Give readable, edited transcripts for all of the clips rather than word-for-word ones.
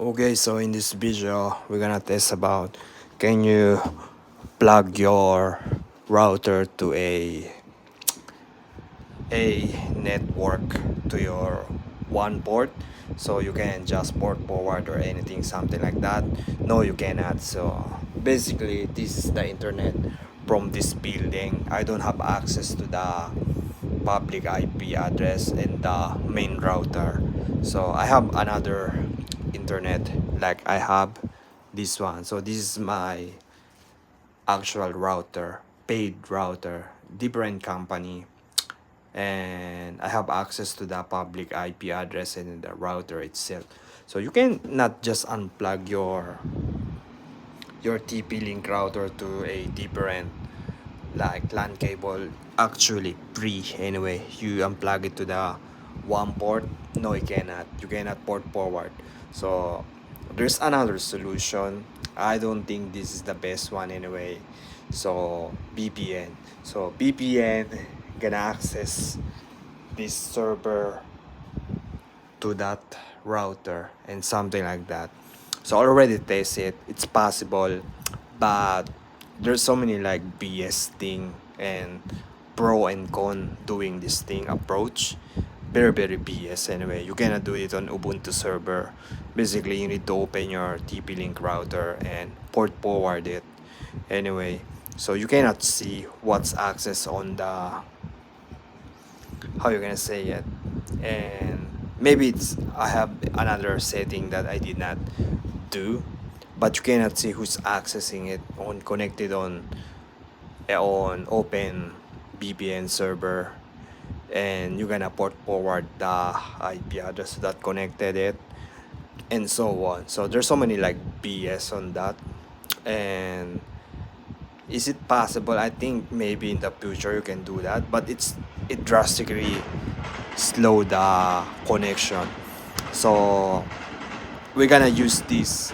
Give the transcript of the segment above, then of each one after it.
Okay, so in this video we're gonna test about can you plug your router to a network to your one port, so you can just port forward or anything, something like that. No, you cannot. So basically this is the internet from this building. I don't have access to the public IP address and the main router, so I have another internet, like I have this one. So this is my actual router, paid router, different company, and I have access to the public IP address and the router itself. So you can not just unplug your TP-Link router to a different like LAN cable. Actually free anyway. You unplug it to the one port. No, you cannot port forward. So there's another solution. I don't think this is the best one anyway. So VPN. So VPN gonna access this server to that router and something like that. So I already test it. It's possible, but there's so many like BS thing and pro and con doing this thing approach. Very BS anyway. You cannot do it on Ubuntu server. Basically, you need to open your TP-Link router and port forward it anyway. So you cannot see what's access on the, how you gonna say it, and maybe it's I have another setting that I did not do, but you cannot see who's accessing it on connected on open VPN server, and you're gonna port forward the IP address that connected it and so on. So there's so many like BS on that. And is it possible? I think maybe in the future you can do that, but it drastically slow the connection. So we're gonna use this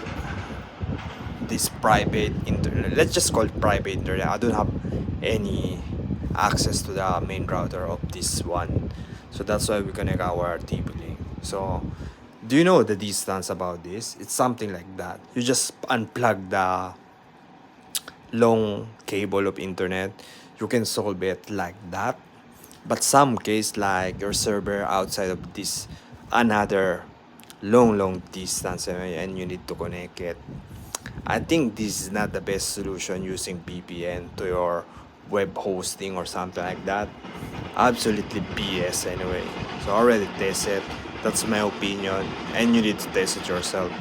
private internet. Let's just call it private internet. I don't have any access to the main router of this one, so that's why we connect our TP-Link. So do you know the distance about this? It's something like that. You just unplug the long cable of internet. You can solve it like that. But some case like your server outside of this another long distance, and you need to connect it. I think this is not the best solution, using VPN to your web hosting or something like that. Absolutely BS anyway. So I already tested. That's my opinion, and you need to test it yourself.